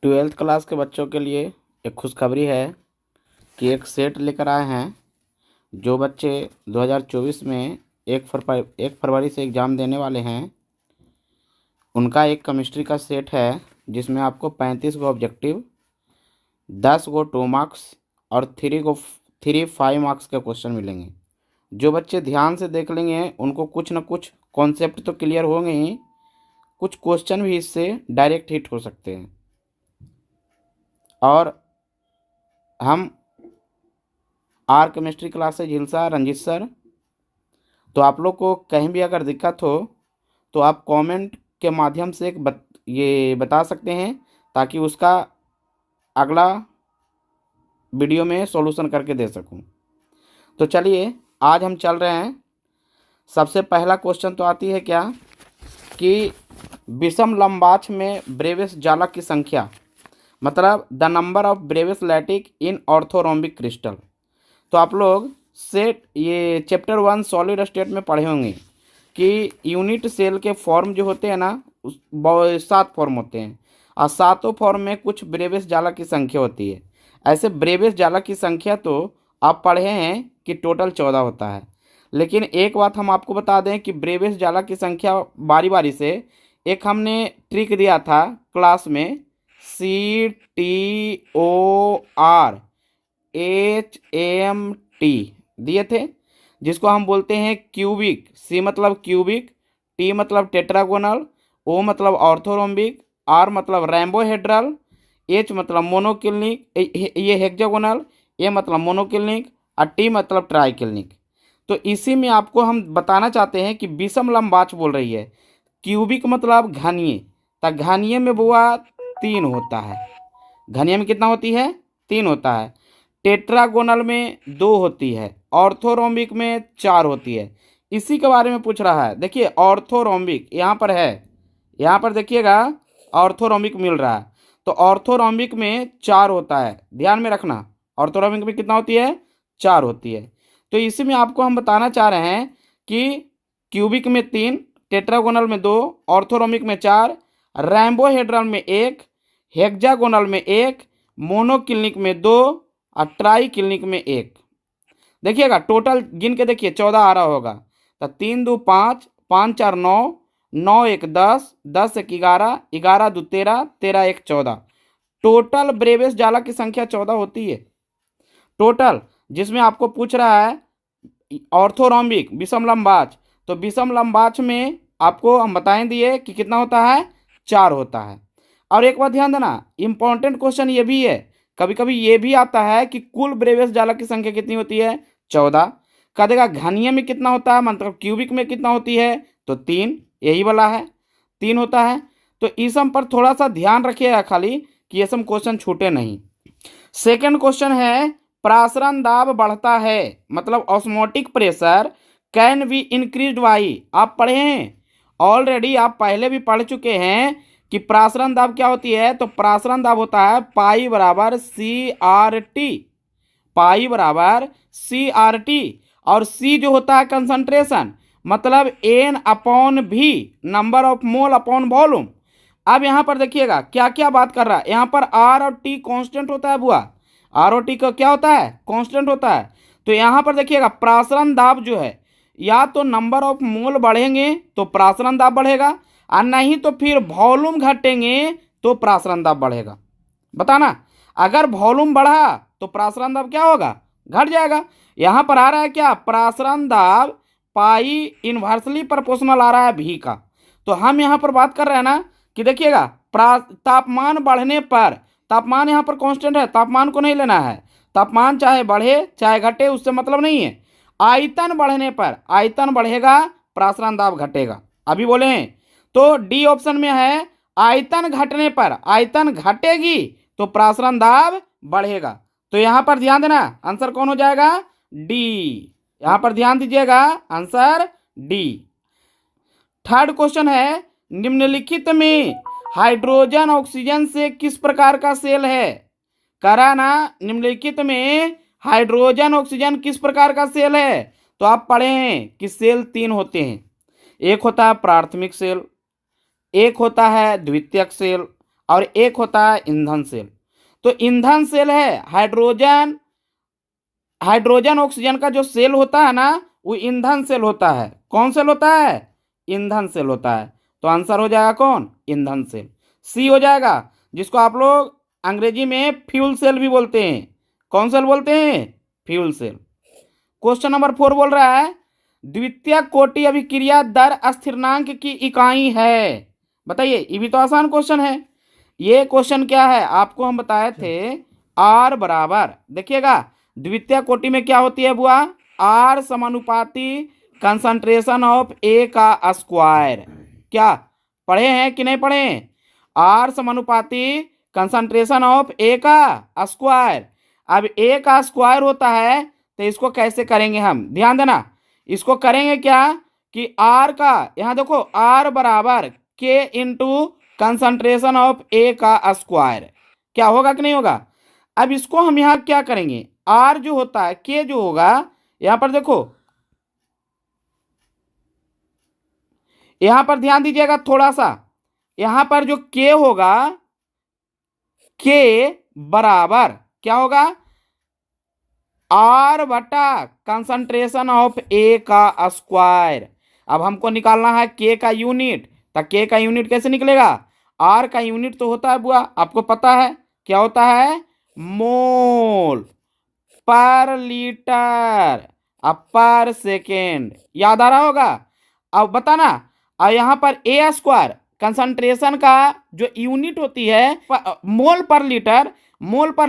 Twelfth class के बच्चों के लिए एक खुशखबरी है कि एक सेट लेकर आए हैं। जो बच्चे 2024 में 1 फरवरी से एग्ज़ाम देने वाले हैं, उनका एक केमिस्ट्री का सेट है जिसमें आपको 35 गो ऑब्जेक्टिव, 10 गो 2 मार्क्स और 5 मार्क्स के क्वेश्चन मिलेंगे। जो बच्चे ध्यान से देख लेंगे उनको कुछ न कुछ कॉन्सेप्ट तो क्लियर होंगे ही, कुछ क्वेश्चन भी इससे डायरेक्ट हिट हो सकते हैं। और हम आर केमिस्ट्री क्लास से झिलसा रंजीत सर, तो आप लोग को कहीं भी अगर दिक्कत हो तो आप कमेंट के माध्यम से ये बता सकते हैं ताकि उसका अगला वीडियो में सॉल्यूशन करके दे सकूं। तो चलिए आज हम चल रहे हैं। सबसे पहला क्वेश्चन तो आती है क्या कि विषम लंबाक्ष में ब्रेविस जालक की संख्या, मतलब the number of Brevis lattice in orthorhombic crystal. तो आप लोग ये चैप्टर 1 सॉलिड स्टेट में पढ़े होंगे कि यूनिट सेल के फॉर्म जो होते हैं ना, 7 फॉर्म होते हैं और 7 फॉर्म में कुछ ब्रेविस जालक की संख्या होती है। ऐसे ब्रेविस जालक की संख्या तो आप पढ़े हैं कि टोटल 14 होता है, लेकिन एक बात हम आपको बता दें कि ब्रेविस जालक की संख्या बारी बारी से, एक हमने ट्रिक दिया था क्लास में, CTORHMT दिए थे, जिसको हम बोलते हैं क्यूबिक। C मतलब क्यूबिक, T मतलब टेट्रागोनल, O मतलब ऑर्थोरोम्बिक, R मतलब रैम्बोहेड्रल, H मतलब मोनोक्लिनिक, ये हेक्सागोनल, A मतलब मोनोक्लिनिक और T मतलब ट्राइक्लिनिक। तो इसी में आपको हम बताना चाहते हैं कि विषम लंबाक्ष बोल रही है। क्यूबिक मतलब घनीय, तो घनीय में बुआ 3 होता है। घनीय में कितना होती है? 3 होता है। टेट्रागोनल में 2 होती है, ऑर्थोरोम्बिक में 4 होती है। इसी के बारे में पूछ रहा है। देखिए ऑर्थोरोम्बिक यहाँ पर है, यहाँ पर देखिएगा ऑर्थोरोम्बिक मिल रहा है, तो ऑर्थोरोम्बिक में 4 होता है। ध्यान में रखना, ऑर्थोरोम्बिक में कितना होती है? 4 होती है। तो इसी में आपको हम बताना चाह रहे हैं कि क्यूबिक में 3, टेट्रागोनल में 2, ऑर्थोरोम्बिक में 4, रैम्बोहेड्रल में 1, हेक्सागोनल में 1, मोनोक्लिनिक में 2 और ट्राइक्लिनिक में 1। देखिएगा टोटल गिन के देखिए 14 आ रहा होगा। तो 3 2 5, 5 4 9, 9 1 10, 10 1 11, 11 2 13, 13 1 14। टोटल ब्रेविस जालक की संख्या 14 होती है टोटल। जिसमें आपको पूछ रहा है ऑर्थोरोम्बिक विषम लंबाक्ष, तो विषम लंबाक्ष में आपको हम बताएं दिए कि कितना होता है? 4 होता है। और एक बात ध्यान देना, इंपॉर्टेंट क्वेश्चन ये भी है, कभी कभी ये भी आता है कि कुल ब्रेविस जालक की संख्या कितनी होती है? 14। कह देगा घनीय में कितना होता है, मतलब क्यूबिक में कितना होती है? तो 3, यही वाला है, 3 होता है। तो इस सम पर थोड़ा सा ध्यान रखिएगा खाली कि ये सब क्वेश्चन छूटे नहीं। सेकेंड क्वेश्चन है, प्रासरण दाब बढ़ता है, मतलब osmotic pressure can be increased by. आप पढ़े हैं ऑलरेडी, आप पहले भी पढ़ चुके हैं कि प्रासरण दाब क्या होती है। तो प्रासरण दाब होता है पाई बराबर CRT, पाई बराबर CRT, और C जो होता है कंसंट्रेशन, मतलब N/V, number of mole upon volume. अब यहाँ पर देखिएगा क्या क्या बात कर रहा है। यहाँ पर R और T कांस्टेंट होता है बुआ, R और T का क्या होता है? कांस्टेंट होता है। तो यहाँ पर देखिएगा प्रासरण दाब जो है, या तो नंबर ऑफ मोल बढ़ेंगे तो प्रासरण दाब बढ़ेगा, और नहीं तो फिर वॉल्यूम घटेंगे तो प्रासरण दाब बढ़ेगा। बताना, अगर वॉल्यूम बढ़ा तो प्रासरण दाब क्या होगा? घट जाएगा। यहाँ पर आ रहा है क्या? प्रासरण दाब पाई इनवर्सली प्रोपोर्शनल आ रहा है V का। तो हम यहाँ पर बात कर रहे हैं ना कि देखिएगा तापमान बढ़ने पर, तापमान यहाँ पर कांस्टेंट है, तापमान को नहीं लेना है। तापमान चाहे बढ़े चाहे घटे उससे मतलब नहीं है। आयतन बढ़ने पर, आयतन बढ़ेगा प्रासरण दाब घटेगा। अभी बोले हैं तो डी ऑप्शन में है, आयतन घटने पर, आयतन घटेगी तो प्रासरण दाब बढ़ेगा। तो यहाँ पर ध्यान देना, आंसर कौन हो जाएगा? डी। यहाँ पर ध्यान दीजिएगा, आंसर डी। थर्ड क्वेश्चन है, निम्नलिखित में हाइड्रोजन ऑक्सीजन से किस प्रकार का सेल है? करा ना, निम्नलिखित में हाइड्रोजन ऑक्सीजन किस प्रकार का सेल है? तो आप पढ़े हैं कि सेल 3 होते हैं। एक होता है प्राथमिक सेल, एक होता है द्वितीयक सेल, और एक होता है ईंधन सेल। तो ईंधन सेल है हाइड्रोजन ऑक्सीजन का जो सेल होता है ना, वो ईंधन सेल होता है। कौन सेल होता है? ईंधन सेल होता है। तो आंसर हो जाएगा कौन? ईंधन सेल, सी हो जाएगा, जिसको आप लोग अंग्रेजी में फ्यूल सेल भी बोलते हैं। कौन सेल बोलते हैं? Fuel cell. क्वेश्चन नंबर 4 बोल रहा है द्वितीय कोटि अभिक्रिया दर स्थिरांक की इकाई है। बताइए, ये भी तो आसान क्वेश्चन है। ये क्वेश्चन क्या है आपको हम बताए थे, आर बराबर, देखिएगा द्वितीय कोटि में क्या होती है बुआ, आर समानुपाती कंसंट्रेशन ऑफ ए का स्क्वायर। क्या पढ़े हैं कि नहीं पढ़े हैं? आर समानुपाती कंसंट्रेशन ऑफ ए का स्क्वायर। अब ए का स्क्वायर होता है, तो इसको कैसे करेंगे हम, ध्यान देना। इसको करेंगे क्या कि आर का, यहां देखो आर बराबर के इंटू कंसंट्रेशन ऑफ ए का स्क्वायर, क्या होगा कि नहीं होगा। अब इसको हम यहां क्या करेंगे, आर जो होता है, के जो होगा, यहां पर देखो, यहां पर ध्यान दीजिएगा थोड़ा सा, यहां पर जो के होगा, के बराबर क्या होगा, आर बटा कंसंट्रेशन ऑफ ए का स्क्वायर। अब हमको निकालना है के का यूनिट, तो के का यूनिट कैसे निकलेगा, आर का यूनिट तो होता है बुआ, आपको पता है क्या होता है, मोल पर लीटर पर सेकेंड, याद आ रहा होगा। अब बताना, और यहाँ पर ए स्क्वायर कंसंट्रेशन का जो यूनिट होती है मोल पर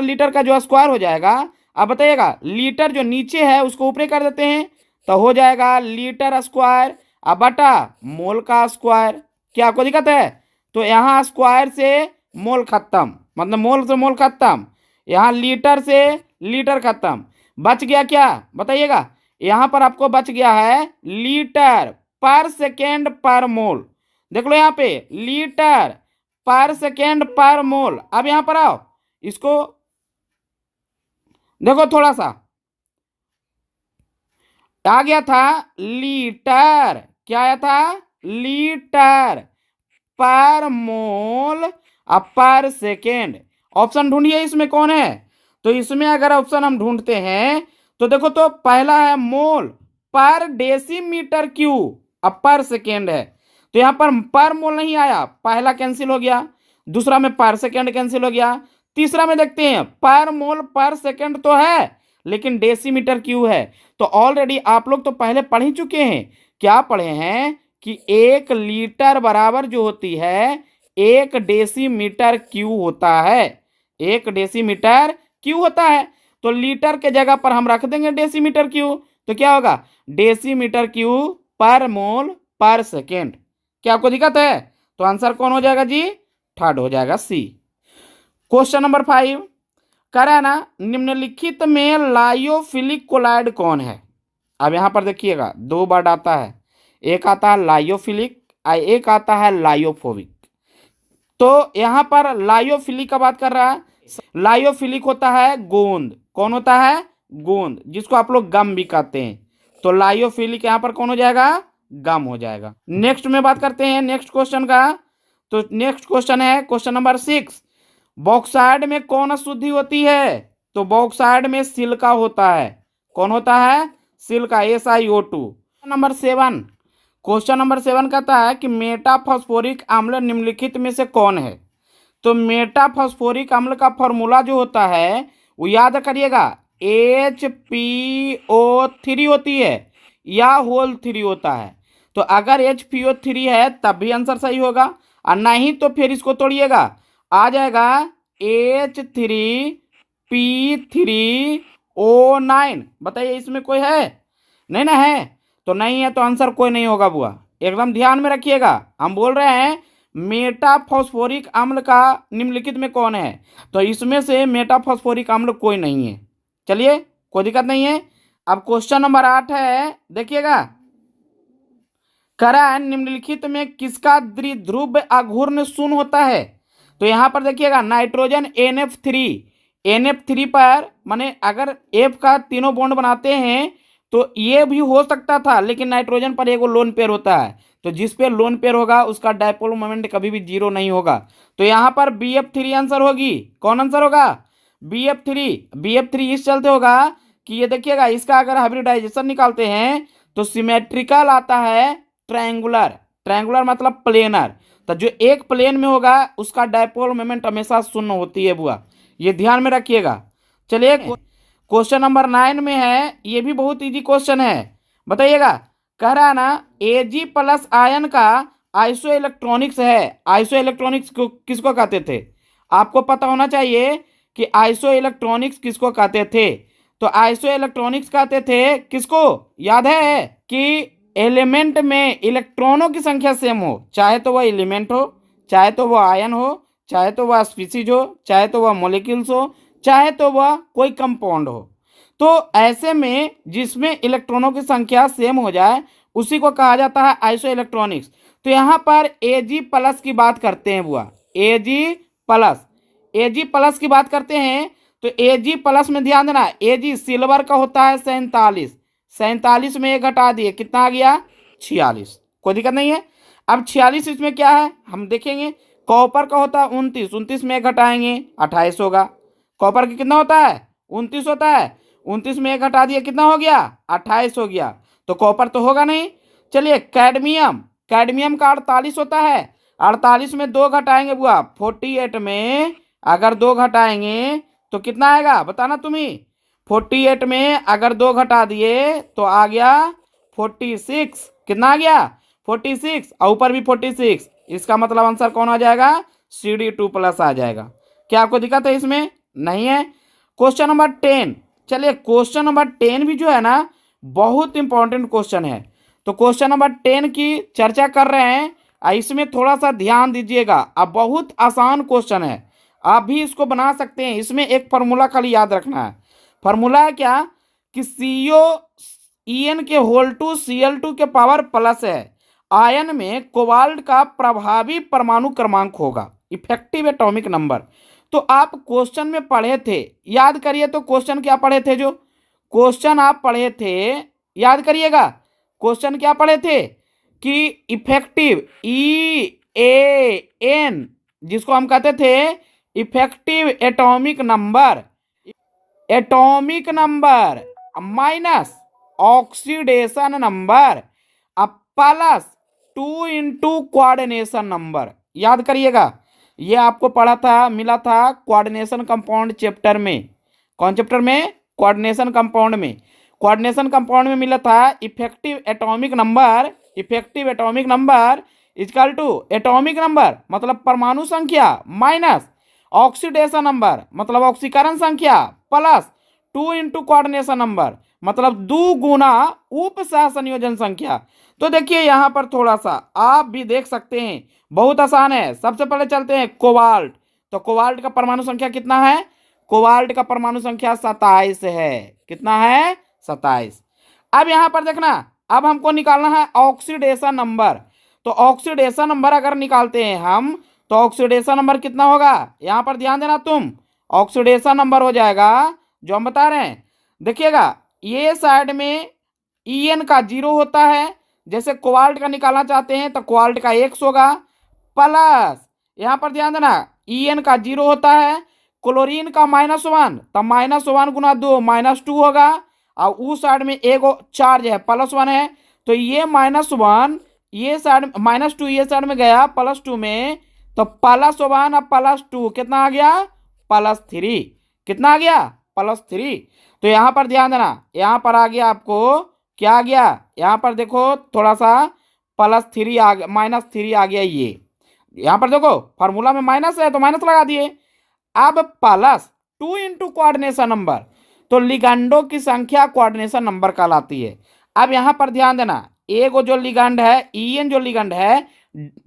लीटर का जो स्क्वायर हो जाएगा। अब बताइएगा, लीटर जो नीचे है उसको ऊपर कर देते हैं, तो हो जाएगा लीटर स्क्वायर अब बटा मोल का स्क्वायर। क्या आपको दिक्कत है? तो यहाँ स्क्वायर से मोल खत्म, मतलब मोल से मोल खत्म, यहाँ लीटर से लीटर खत्म, बच गया क्या बताइएगा, यहाँ पर आपको बच गया है लीटर पर सेकेंड पर मोल। देख लो यहाँ पे लीटर पर सेकेंड पर मोल। अब यहाँ पर आओ, इसको देखो थोड़ा सा, आ गया था लीटर, क्या आया था, लीटर पर मोल पर सेकेंड। ऑप्शन ढूंढिए इसमें कौन है। तो इसमें अगर ऑप्शन हम ढूंढते हैं तो देखो, तो पहला है मोल पर डेसीमीटर क्यू, अब पर सेकेंड है, तो यहां पर मोल नहीं आया, पहला कैंसिल हो गया, दूसरा में पर सेकेंड कैंसिल हो गया, तीसरा में देखते हैं पर मोल पर सेकेंड तो है लेकिन डेसीमीटर क्यू है। तो ऑलरेडी आप लोग तो पहले पढ़ ही चुके हैं, क्या पढ़े हैं कि 1 लीटर बराबर जो होती है 1 डेसीमीटर क्यू होता है, 1 डेसीमीटर क्यू होता है। तो लीटर के जगह पर हम रख देंगे डेसीमीटर क्यू, तो क्या होगा डेसीमीटर क्यू पर मोल पर सेकेंड। क्या आपको दिक्कत है? तो आंसर कौन हो जाएगा जी, थर्ड हो जाएगा सी। क्वेश्चन नंबर 5 करा ना, निम्नलिखित में लायोफिलिक कोलाइड कौन है। अब यहां पर देखिएगा 2 वर्ड आता है, एक आता है लायोफिलिक, एक आता है लायोफोबिक। तो यहां पर लायोफिलिक का बात कर रहा है, लायोफिलिक होता है गोंद, कौन होता है, गोंद, जिसको आप लोग गम भी कहते हैं। तो लायोफिलिक यहां पर कौन हो जाएगा, गम हो जाएगा। नेक्स्ट में बात करते हैं नेक्स्ट क्वेश्चन का। तो नेक्स्ट क्वेश्चन है क्वेश्चन नंबर 6, बॉक्साइड में कौन अशुद्धि होती है। तो बॉक्साइड में सिलिका होता है, कौन होता है, silica, SiO2। Number 7, question number 7 कहता है कि मेटाफॉस्फोरिक अम्ल निम्नलिखित में से कौन है। तो मेटाफॉस्फोरिक अम्ल का फॉर्मूला जो होता है वो याद करिएगा, HPO3 होती है या होल 3 होता है। तो अगर HPO3 है तब भी आंसर सही होगा, और नहीं तो फिर इसको तोड़िएगा, आ जाएगा H3P3O9। बताइए इसमें कोई है, नहीं ना है, तो नहीं है, तो आंसर कोई नहीं होगा बुआ, एकदम ध्यान में रखिएगा। हम बोल रहे हैं मेटाफॉस्फोरिक अम्ल का निम्नलिखित में कौन है, तो इसमें से मेटाफॉस्फोरिक अम्ल कोई नहीं है। चलिए कोई दिक्कत नहीं है। अब क्वेश्चन नंबर 8 है, देखिएगा, करा निम्नलिखित में किसका द्विध्रुव आघूर्ण शून्य होता है। तो यहां पर देखिएगा नाइट्रोजन NF3 पर, माने अगर F का तीनों बॉन्ड बनाते हैं तो ये भी हो सकता था, लेकिन नाइट्रोजन पर एगो लोन पेयर होता है, तो जिस पे लोन पेयर होगा उसका डायपोल मोमेंट कभी भी जीरो नहीं होगा। तो यहाँ पर BF3 आंसर होगी। कौन आंसर होगा? BF3। BF3 इस चलते होगा कि ये देखिएगा, इसका अगर हाइब्रिडाइजेशन निकालते हैं तो सिमेट्रिकल आता है ट्रायंगुलर। ट्रायंगुलर मतलब प्लेनर। तो जो एक प्लेन में होगा उसका डायपोल मोमेंट हमेशा शून्य होती है बुआ, ये ध्यान में रखिएगा। चलिए क्वेश्चन नंबर 9 में है, ये भी बहुत इजी क्वेश्चन है। बताइएगा, कह रहा है ना Ag+ आयन का आइसो इलेक्ट्रॉनिक्स है। आइसो इलेक्ट्रॉनिक्स किसको कहते थे? आपको पता होना चाहिए कि आइसो इलेक्ट्रॉनिक्स किसको कहते थे। तो आइसो इलेक्ट्रॉनिक्स कहते थे किसको? याद है कि एलिमेंट में इलेक्ट्रॉनों की संख्या सेम हो, चाहे तो वह एलिमेंट हो, चाहे तो वह आयन हो, चाहे तो वह स्पीसीज हो, चाहे तो वह मॉलिक्यूल्स हो, चाहे तो वह कोई कंपाउंड हो। तो ऐसे में जिसमें इलेक्ट्रॉनों की संख्या सेम हो जाए उसी को कहा जाता है आइसो इलेक्ट्रॉनिक्स। तो यहाँ पर Ag+ की बात करते हैं बुआ, Ag+ की बात करते हैं। तो Ag+ में ध्यान देना, Ag सिल्वर का होता है 47, 47 में 1 घटा दिए, कितना आ गया? 46। कोई दिक्कत नहीं है। अब 46 इसमें क्या है हम देखेंगे। कॉपर का होता है 29, 29 में 1 घटाएंगे 28 होगा। कॉपर का कितना होता है? 29 होता है, 29 में 1 घटा दिए, कितना हो गया? 28 हो गया। तो कॉपर तो होगा नहीं। चलिए कैडमियम, कैडमियम का 48 होता है, 48 में 2 घटाएंगे बुआ, 48 में अगर 2 घटाएंगे तो कितना आएगा बताना तुम ही। 48 में अगर 2 घटा दिए तो आ गया 46। कितना आ गया? 46, और ऊपर भी 46। इसका मतलब आंसर कौन आ जाएगा? Cd2+ आ जाएगा। क्या आपको दिक्कत है इसमें? नहीं है। Question number 10। चलिए क्वेश्चन नंबर 10 भी जो है ना बहुत इंपॉर्टेंट क्वेश्चन है। तो क्वेश्चन नंबर 10 की चर्चा कर रहे हैं, इसमें थोड़ा सा ध्यान दीजिएगा। अब बहुत आसान क्वेश्चन है, आप भी इसको बना सकते हैं। इसमें एक फार्मूला खाली याद रखना है। फार्मूला है क्या कि COEn के होल टू Cl2 के पावर प्लस है। आयन में कोबाल्ट का प्रभावी परमाणु क्रमांक होगा, इफेक्टिव एटॉमिक नंबर। तो आप क्वेश्चन में पढ़े थे, याद करिए। तो क्वेश्चन क्या पढ़े थे? जो क्वेश्चन आप पढ़े थे याद करिएगा। क्वेश्चन क्या पढ़े थे कि इफेक्टिव EAN, जिसको हम कहते थे effective atomic number, atomic number minus oxidation number plus 2 × coordination number. याद करिएगा, ये आपको पढ़ा था, मिला था कोऑर्डिनेशन कंपाउंड चैप्टर में। कौन चैप्टर में? कोऑर्डिनेशन कंपाउंड में। कोऑर्डिनेशन कंपाउंड में मिला था effective atomic number, effective atomic number equal to atomic number मतलब परमाणु संख्या माइनस ऑक्सीडेशन नंबर मतलब ऑक्सीकरण संख्या प्लस 2 × कोऑर्डिनेशन नंबर मतलब 2 गुना उप सहसंयोजन संख्या। तो देखिए यहाँ पर थोड़ा सा आप भी देख सकते हैं, बहुत आसान है। सबसे पहले चलते हैं कोबाल्ट। तो कोबाल्ट का परमाणु संख्या कितना है? कोबाल्ट का परमाणु संख्या 27 है। कितना है? 27। अब यहाँ पर देखना, अब हमको निकालना है ऑक्सीडेशन नंबर। तो ऑक्सीडेशन नंबर अगर निकालते हैं हम तो ऑक्सीडेशन नंबर कितना होगा? यहाँ पर ध्यान देना तुम, ऑक्सीडेशन नंबर हो जाएगा जो हम बता रहे हैं। देखिएगा ये साइड में EN का 0 होता है, जैसे कोबाल्ट का निकालना चाहते हैं तो कोबाल्ट का X होगा, प्लस यहाँ पर ध्यान देना EN का 0 होता है, क्लोरीन का -1 तो -1 गुना 2 -2 होगा, और उस साइड में एक चार्ज है +1 है, तो ये -1 ये साइड -2 ये साइड में गया +2 में, तो +1 और +2 कितना आ गया? +3। कितना आ गया? +3। तो यहाँ पर ध्यान देना, यहाँ पर आ गया आपको क्या आ गया? यहाँ पर देखो थोड़ा सा +3 आ गया, -3 आ गया। ये यहाँ पर देखो फार्मूला में माइनस है तो माइनस लगा दिए। अब +2 × कोऑर्डिनेशन नंबर, तो लिगेंडों की संख्या कोऑर्डिनेशन नंबर कहलाती है। अब यहाँ पर ध्यान देना, एक जो लिगेंड है EN जो लिगेंड है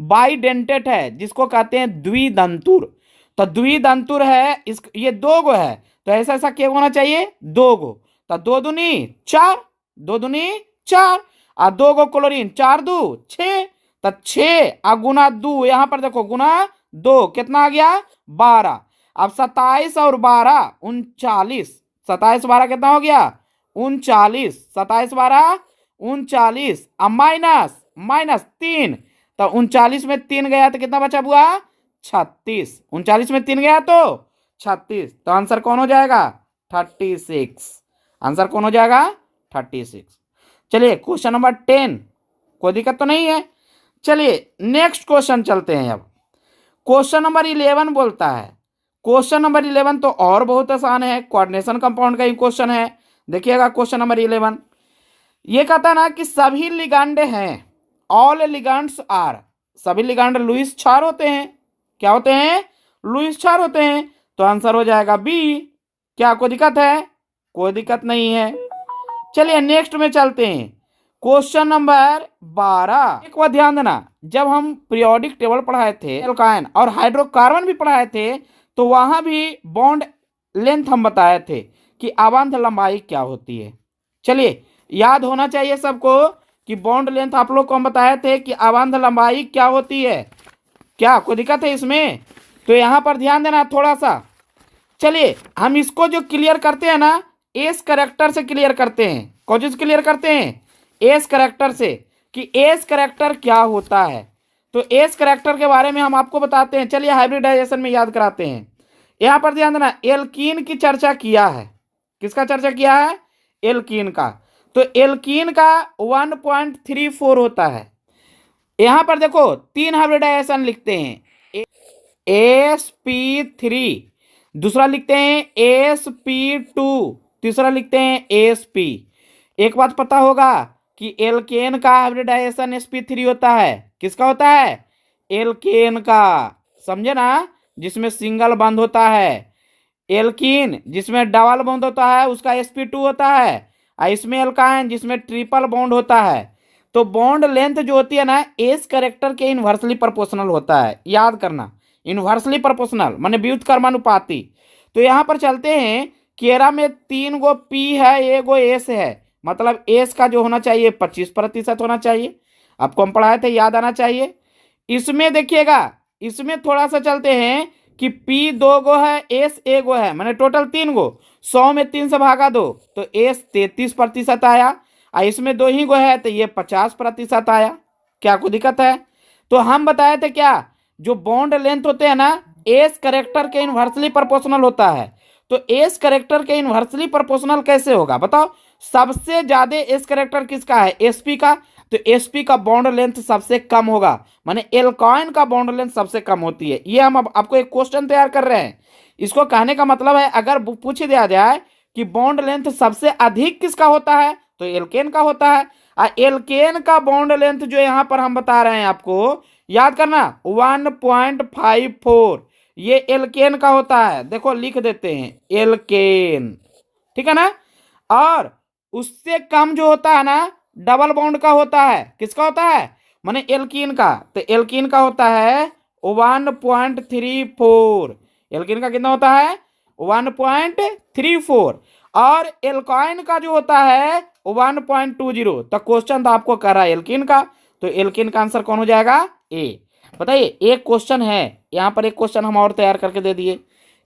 बाइडेंटेट है, जिसको कहते हैं द्विदंतुर। तो द्विदंतुर है, इस ये 2 गो है, तो ऐसा ऐसा क्या होना चाहिए? 2 गो। तो 2 दूनी 4, 2 दूनी 4 और 2 गो क्लोरीन, 4 2 6, तो 6 और गुना 2, यहाँ पर देखो गुना 2 कितना आ गया? 12। अब 27 और 12 39, 27 12 कितना हो गया? 39, 27 12 39 अब -3, तो 39 में 3 गया तो कितना बचा बुआ? 36। 39 में 3 गया तो 36, तो आंसर कौन हो जाएगा? 36। आंसर कौन हो जाएगा? 36। चलिए क्वेश्चन नंबर 10, कोई दिक्कत तो नहीं है। चलिए नेक्स्ट क्वेश्चन चलते हैं। अब क्वेश्चन नंबर 11 बोलता है, क्वेश्चन नंबर 11 तो और बहुत आसान है, कोऑर्डिनेशन कंपाउंड का ही क्वेश्चन है। देखिएगा क्वेश्चन नंबर 11, ये कहता है ना कि सभी लिगांड हैं, ऑल लिगांड्स आर, सभी लिगांड लुईस क्षार होते हैं। क्या होते हैं? लुईस क्षार होते हैं। तो आंसर हो जाएगा बी। क्या कोई दिक्कत है? कोई दिक्कत नहीं है। चलिए नेक्स्ट में चलते हैं, क्वेश्चन नंबर 12। एक बात ध्यान देना, जब हम पीरियोडिक टेबल पढ़ाए थे, एल्काइन और हाइड्रोकार्बन भी पढ़ाए थे, तो वहां भी बॉन्ड लेंथ हम बताए थे कि आबंध लंबाई क्या होती है। चलिए याद होना चाहिए सबको कि बॉन्ड लेंथ आप लोग को हम बताए थे कि आबंध लंबाई क्या होती है। क्या कोई दिक्कत है इसमें? तो यहां पर ध्यान देना थोड़ा सा। चलिए हम इसको जो क्लियर करते हैं ना, एस करेक्टर से क्लियर करते हैं। कौन चीज क्लियर करते हैं? एस करेक्टर से, कि एस करेक्टर क्या होता है। तो एस करेक्टर के बारे में हम आपको बताते हैं। चलिए हाइब्रिडाइजेशन में याद कराते हैं। यहां पर ध्यान देना, एल्कीन की चर्चा किया है। किसका चर्चा किया है? एल्कीन का। तो एल्कीन का 1.34 होता है। यहां पर देखो 3 हाइब्रिडाइजेशन लिखते हैं, sp3, दूसरा लिखते हैं sp2, तीसरा लिखते हैं asp। एक बात पता होगा कि एल्केन का हाइब्रिडाइजेशन sp3 होता है। किसका होता है? एल्केन का, समझे ना, जिसमें सिंगल बंद होता है। एल्कीन जिसमें डबल बॉन्ड होता है उसका sp2 होता है, और इसमें एल्काइन जिसमें ट्रिपल बॉन्ड होता है। तो बॉन्ड लेंथ जो होती है ना, एस करेक्टर के इन्वर्सली प्रोपोर्शनल होता है। याद करना, इन्वर्सली प्रोपोर्शनल माने व्युत्क्रमानुपाती। तो यहां पर चलते हैं, केरा में 3 गो पी है, 1 गो एस है, मतलब एस का जो होना चाहिए 25% होना चाहिए। आपको हम पढ़ाए थे, याद आना चाहिए। इसमें देखिएगा, इसमें थोड़ा सा चलते हैं कि पी 2 गो है, एस 1 गो है, माने टोटल 3 गो। 100 में 3 से भागा दो तो एस 33% आया, और इसमें 2 ही गो है तो ये 50% आया। क्या कोई दिक्कत है? तो हम बताए थे क्या, जो बॉन्ड लेंथ होते हैं ना, एस करेक्टर के इन्वर्सली प्रोपोर्शनल होता है। तो एस करेक्टर के इन्वर्सली प्रोपोर्शनल कैसे होगा बताओ? सबसे ज्यादा एस करेक्टर किसका है? एसपी का। तो एसपी का बॉन्ड लेंथ सबसे कम होगा, माने एल्काइन का बॉन्ड लेंथ सबसे कम होती है। ये हम अब आपको एक क्वेश्चन तैयार कर रहे हैं। इसको कहने का मतलब है, अगर पूछ दिया जाए कि बॉन्ड लेंथ सबसे अधिक किसका होता है, तो एल्केन का होता है। एल्केन का बॉन्ड लेंथ जो यहां पर हम बता रहे हैं आपको, याद करना 1.54, ये एल्केन का होता है। देखो लिख देते हैं एल्केन, ठीक है ना। और उससे कम जो होता है ना, डबल बॉन्ड का होता है। किसका होता है? माने एल्कीन का। तो एल्कीन का होता है 1.34। एल्कीन का कितना होता है? 1.34। और एल्काइन का जो होता है 1.20। तो क्वेश्चन तो आपको कर रहा है एल्कीन का, तो एल्कीन का आंसर कौन हो जाएगा? ए। बताइए, एक क्वेश्चन है यहां पर, एक क्वेश्चन हम और तैयार करके दे दिए।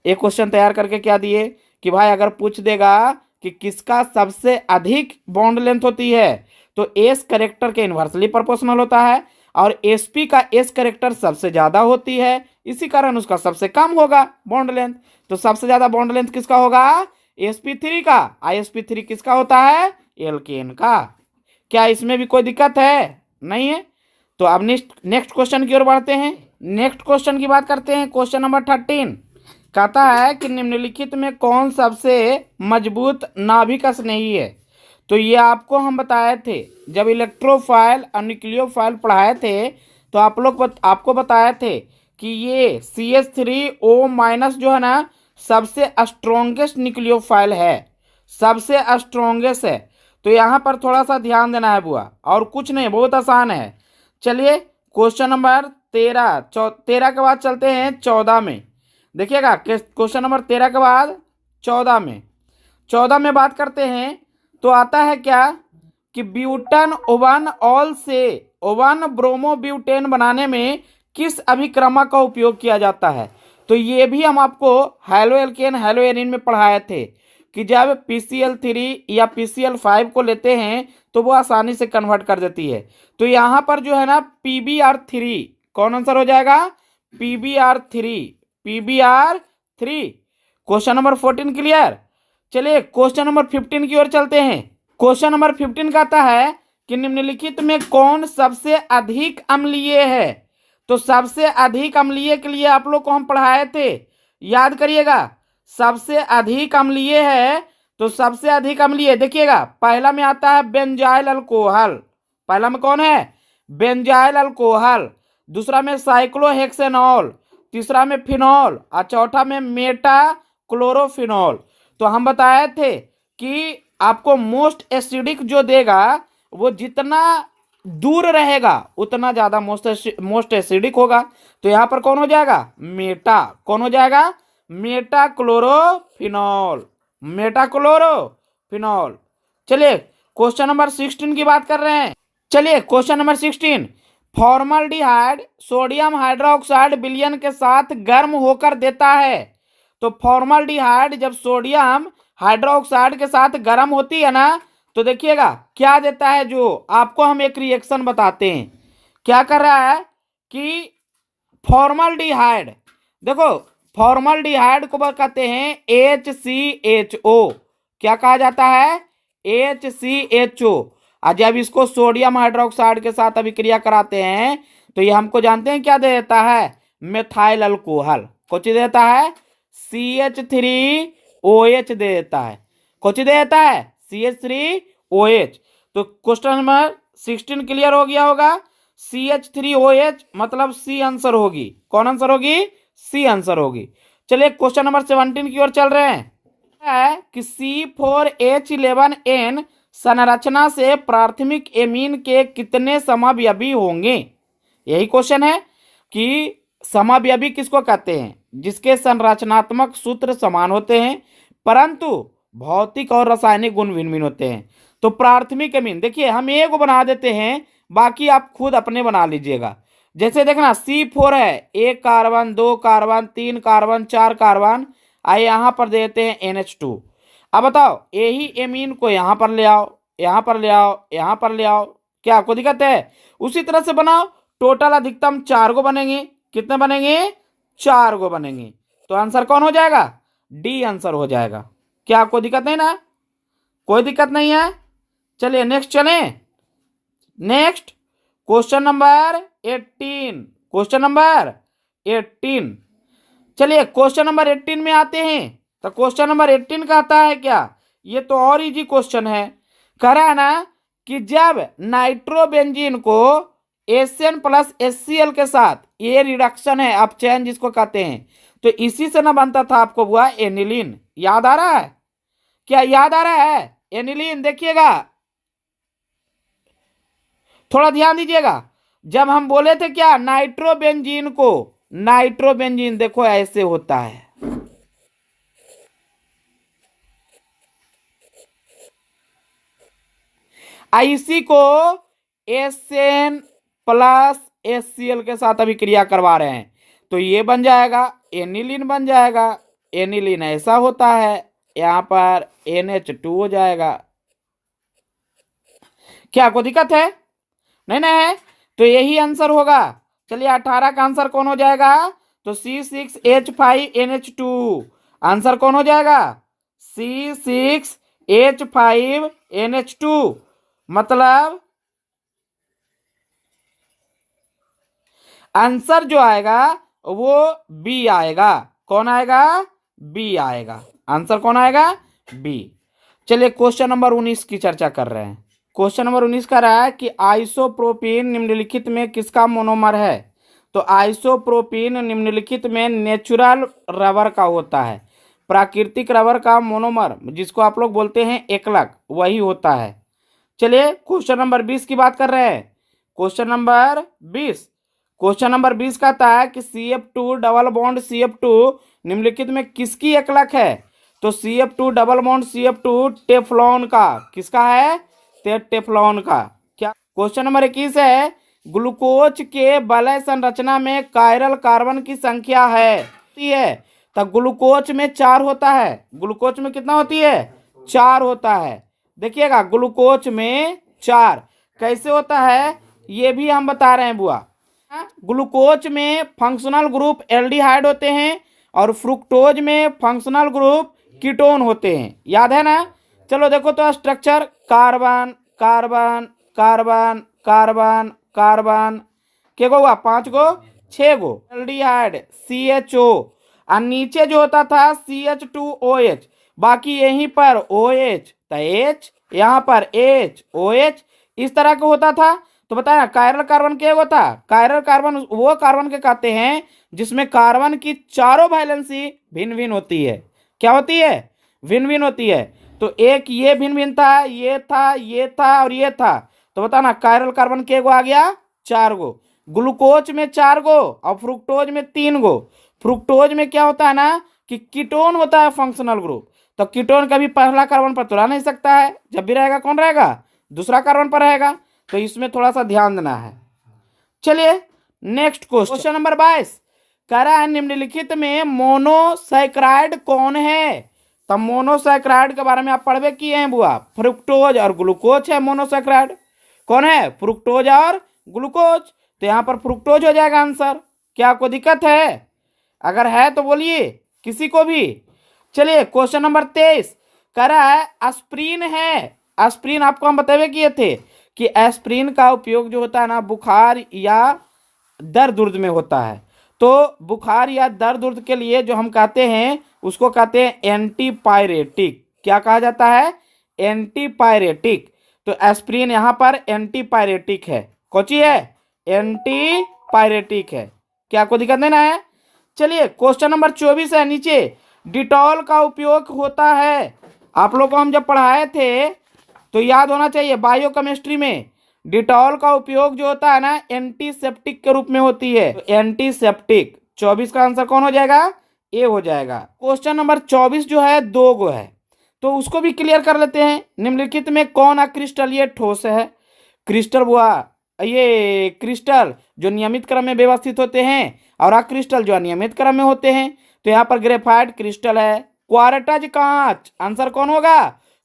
एक क्वेश्चन तैयार करके क्या दिए कि भाई अगर पूछ देगा कि किसका सबसे अधिक बॉन्ड लेंथ होती है, तो एस करेक्टर के इन्वर्सली प्रोपोर्शनल होता है, और एसपी का एस करेक्टर सबसे ज्यादा होती है, इसी कारण उसका सबसे कम होगा बॉन्ड लेंथ। तो सबसे ज्यादा बॉन्ड लेंथ किसका होगा? sp3 का। sp3 किसका होता है? एल्केन का। क्या इसमें भी कोई दिक्कत है? नहीं है। तो अब नेक्स्ट क्वेश्चन की ओर बढ़ते हैं। नेक्स्ट क्वेश्चन की बात करते हैं, क्वेश्चन नंबर 13 कहता है कि निम्नलिखित में कौन सबसे मजबूत नाभिक स्नेही है। तो ये आपको हम बताए थे जब इलेक्ट्रोफाइल और न्यूक्लियोफाइल पढ़ाए थे, तो आपको बताए थे कि ये CH3O- जो है ना, सबसे स्ट्रोंगेस्ट न्यूक्लियोफाइल है, सबसे स्ट्रोंगेस्ट है। तो यहाँ पर थोड़ा सा ध्यान देना है बुआ, और कुछ नहीं, बहुत आसान है। चलिए क्वेश्चन नंबर 13 के बाद चलते हैं 14 में। देखिएगा क्वेश्चन नंबर 13 के बाद 14 में बात करते हैं। तो आता है क्या कि ब्यूटन ओवन ऑल से ओवन ब्रोमो ब्यूटेन बनाने में किस अभिक्रमक का उपयोग किया जाता है। तो ये भी हम आपको हैलो एल्केन हैलो एरिन में पढ़ाए थे। कि जब PCl3 या PCl5 को लेते हैं तो वो आसानी से कन्वर्ट कर देती है। तो यहाँ पर जो है ना PbR3, कौन आंसर हो जाएगा? PbR3, PbR3। Question number 14 clear. चलिए क्वेश्चन नंबर 15 की ओर चलते हैं। क्वेश्चन नंबर 15 कहता है कि निम्नलिखित में कौन सबसे अधिक अम्लीय है? तो सबसे अधिक अम्लीय के लिए आप लोग को हम पढ़ाए थे, याद करिएगा। सबसे अधिक अम्लीय है, तो सबसे अधिक अम्लीय देखिएगा, पहला में आता है बेंजाइल अल्कोहल। पहला में कौन है? Benzyl alcohol. दूसरा में साइक्लोहेक्सेनॉल, तीसरा में फिनॉल और चौथा में मेटा क्लोरोफिनॉल। तो हम बताए थे कि आपको मोस्ट एसिडिक जो देगा वो जितना दूर रहेगा उतना ज्यादा मोस्ट एसिडिक होगा। तो यहां पर कौन हो जाएगा? मेटा। कौन हो जाएगा? Meta chlorophenol, Meta chlorophenol. चलिए क्वेश्चन नंबर 16 की बात कर रहे हैं। चलिए question number 16, formaldehyde sodium hydroxide विलयन के साथ गर्म होकर देता है। तो फॉर्मल्डिहाइड जब सोडियम हाइड्रोक्साइड के साथ गर्म होती है ना, तो देखिएगा क्या देता है। जो आपको हम एक रिएक्शन बताते हैं, क्या कर रहा है कि फॉर्मल्डिहाइड, देखो फॉर्मल्डिहाइड को कहते हैं HCHO। क्या कहा जाता है? HCHO। और जब इसको सोडियम हाइड्रोक्साइड के साथ अभिक्रिया कराते हैं तो ये हमको जानते हैं क्या दे देता है? Methyl alcohol. कुछ देता है? CH3OH दे देता है। कुछ दे देता है? CH3OH। तो क्वेश्चन नंबर 16 क्लियर हो गया होगा। CH3OH मतलब सी आंसर होगी। कौन आंसर होगी? सी आंसर होगी। चलिए क्वेश्चन नंबर 17 की ओर चल रहे हैं। है कि C4H11N संरचना से प्राथमिक एमीन के कितने समव्ययी होंगे? यही क्वेश्चन है कि समव्ययी किसको कहते हैं? जिसके संरचनात्मक सूत्र समान होते हैं परंतु भौतिक और रासायनिक गुण भिन्न भिन्न होते हैं। तो प्राथमिक एमीन देखिए हम एक बना देते हैं, बाकी आप खुद अपने बना लीजिएगा। जैसे देखना C4 है, 1 कार्बन 2 कार्बन 3 कार्बन 4 कार्बन, आइए यहां पर देते हैं NH2। अब बताओ यही एमीन को यहां पर ले आओ, यहां पर ले आओ, यहां पर ले आओ, क्या आपको दिक्कत है? उसी तरह से बनाओ, टोटल अधिकतम 4 गो बनेंगे। कितने बनेंगे? 4 गो बनेंगे। तो आंसर कौन हो जाएगा? डी आंसर हो जाएगा। क्या आपको दिक्कत नहीं ना? कोई दिक्कत नहीं है। चलिए नेक्स्ट चलें। Next question number 18, question number 18। चलिए क्वेश्चन नंबर 18 में आते हैं। तो क्वेश्चन नंबर 18 कहता है क्या? ये तो और इजी क्वेश्चन है। कह रहा है ना कि जब नाइट्रोबेंजीन को एसएन प्लस HCl के साथ, ये रिडक्शन है अपचयन जिसको कहते हैं, तो इसी से ना बनता था आपको हुआ एनिलीन। याद आ रहा है? क्या याद आ रहा है? एनिलीन देखिएगा, थोड़ा ध्यान दीजिएगा। जब हम बोले थे क्या नाइट्रोबेंजीन को, नाइट्रोबेंजीन देखो ऐसे होता है, इसी को एसएन प्लस HCl के साथ अभिक्रिया करवा रहे हैं तो ये बन जाएगा एनिलीन बन जाएगा। एनिलीन ऐसा होता है, यहां पर NH2 हो जाएगा। क्या कोई दिक्कत है? नहीं ना है? तो यही आंसर होगा। चलिए 18 का आंसर कौन हो जाएगा? तो C6H5NH2 आंसर कौन हो जाएगा? C6H5NH2 मतलब आंसर जो आएगा वो बी आएगा। कौन आएगा? बी आएगा। आंसर कौन आएगा? बी। चलिए क्वेश्चन नंबर 19 की चर्चा कर रहे हैं। क्वेश्चन नंबर 19 कह रहा है कि आइसोप्रोपीन निम्नलिखित में किसका मोनोमर है? तो आइसोप्रोपीन निम्नलिखित में नेचुरल रबर का होता है। प्राकृतिक रबर का मोनोमर जिसको आप लोग बोलते हैं एकलक, वही होता है। चलिए क्वेश्चन नंबर 20 की बात कर रहे हैं। क्वेश्चन नंबर 20, क्वेश्चन नंबर 20 कहता है कि CF2 डबल बॉन्ड CF2 निम्नलिखित में किसकी एकलक है? तो CF2 double bond CF2 Teflon का। किसका है? टेफ्लॉन का। क्या? क्वेश्चन नंबर 21 है, ग्लूकोज के वलय संरचना में कायरल कार्बन की संख्या है। तो ग्लूकोज में 4 होता है। ग्लूकोज में कितना होती है? 4 होता है। देखिएगा ग्लूकोज में 4 कैसे होता है ये भी हम बता रहे हैं बुआ। ग्लूकोज में फंक्शनल ग्रुप एल्डिहाइड होते हैं और फ्रुक्टोज में फंक्शनल ग्रुप कीटोन होते हैं। याद है ना? चलो देखो तो structure, carbon carbon carbon carbon carbon, के गो हुआ? 5 गो 6 गो एल्डिहाइड CHO, और नीचे जो होता था CH2OH, बाकी यहीं पर OH, तो H यहाँ पर H OH इस तरह का होता था। तो बताया कायरल कार्बन क्या होता? कायरल कार्बन वो कार्बन के कहते हैं जिसमें कार्बन की चारों वैलेंसी भिन्न भिन्न होती है। क्या होती है? भिन्न भिन्न होती है। तो एक ये भिन्न भिन्न था, ये था, ये था और ये था। तो बताना कायरल कार्बन के गो आ गया? 4 गो। ग्लूकोज में 4 गो और फ्रुक्टोज में 3 गो। फ्रुक्टोज में क्या होता है ना कि कीटोन होता है फंक्शनल ग्रुप। तो कीटोन कभी पहला कार्बन पर तो रह नहीं सकता है, जब भी रहेगा कौन रहेगा? दूसरा कार्बन पर रहेगा। तो इसमें थोड़ा सा ध्यान देना है। चलिए नेक्स्ट क्वेश्चन नंबर 22 कह रहा है निम्नलिखित में मोनोसैकराइड कौन है? तो मोनोसैकराइड के बारे में आप पढ़वे किए हैं बुआ। फ्रुक्टोज और ग्लूकोज है मोनोसैकराइड। कौन है? फ्रुक्टोज और ग्लूकोज। तो यहाँ पर फ्रुक्टोज हो जाएगा आंसर। क्या आपको दिक्कत है? अगर है तो बोलिए, किसी को भी। चलिए क्वेश्चन नंबर 23 कह रहा है एस्प्रिन है। एस्प्रिन आपको हम बतावे किए थे कि एस्प्रिन का उपयोग जो होता है ना बुखार या दर्द उर्द में होता है। तो बुखार या दर्द उर्द के लिए जो हम कहते हैं उसको कहते हैं एंटीपायरेटिक। क्या कहा जाता है? एंटीपायरेटिक। तो एस्प्रिन यहाँ पर एंटीपायरेटिक है। कौची है? एंटीपायरेटिक है। क्या आपको दिक्कत नहीं ना है? चलिए क्वेश्चन नंबर 24 है नीचे, डिटॉल का उपयोग होता है। आप लोग को हम जब पढ़ाए थे तो याद होना चाहिए बायोकेमिस्ट्री में, डिटॉल का उपयोग जो होता है ना एंटीसेप्टिक के रूप में होती है। तो एंटीसेप्टिक 24 का आंसर कौन हो जाएगा? ए हो जाएगा। क्वेश्चन नंबर 24 जो है 2 गो है तो उसको भी क्लियर कर लेते हैं। निम्नलिखित में कौन अक्रिस्टलीय ठोस है? क्रिस्टल बुआ, ये क्रिस्टल जो नियमित क्रम में व्यवस्थित होते हैं और अक्रिस्टल जो अनियमित क्रम में होते हैं। तो यहाँ पर ग्रेफाइट क्रिस्टल है। क्वार्टज कांच, आंसर कौन होगा?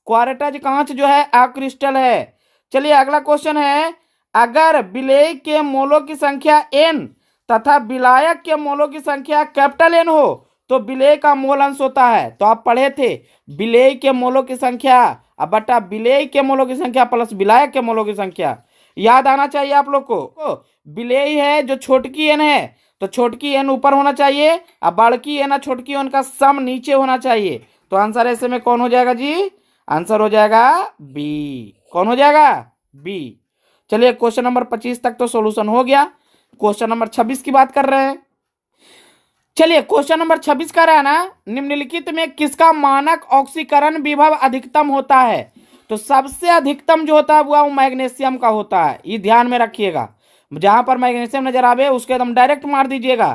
क्वार्टज कांच जो है अक्रिस्टल है। चलिए अगला क्वेश्चन है, अगर विलेय के मोलों की संख्या n तथा विलायक के मोलों की संख्या कैपिटल N हो तो विलेय का मोल अंश होता है। तो आप पढ़े थे विलेय के मोलों की संख्या अब बटा विलेय के मोलों की संख्या प्लस विलायक के मोलों की संख्या। याद आना चाहिए आप लोग को। विलेय है जो छोटकी n है तो छोटकी n ऊपर होना चाहिए और बड़की n और छोटकी n का सम नीचे होना चाहिए। तो आंसर ऐसे में कौन हो जाएगा जी? आंसर हो जाएगा बी। कौन हो जाएगा? बी। चलिए क्वेश्चन नंबर 25 तक तो सॉल्यूशन हो गया। क्वेश्चन नंबर 26 की बात कर रहे हैं। चलिए क्वेश्चन नंबर 26 का रहा है ना, निम्नलिखित में किसका मानक ऑक्सीकरण विभव अधिकतम होता है? तो सबसे अधिकतम जो होता है वो मैग्नीशियम का होता है। ये ध्यान में रखिएगा, जहां पर मैग्नीशियम नजर आवे उसके एकदम डायरेक्ट मार दीजिएगा।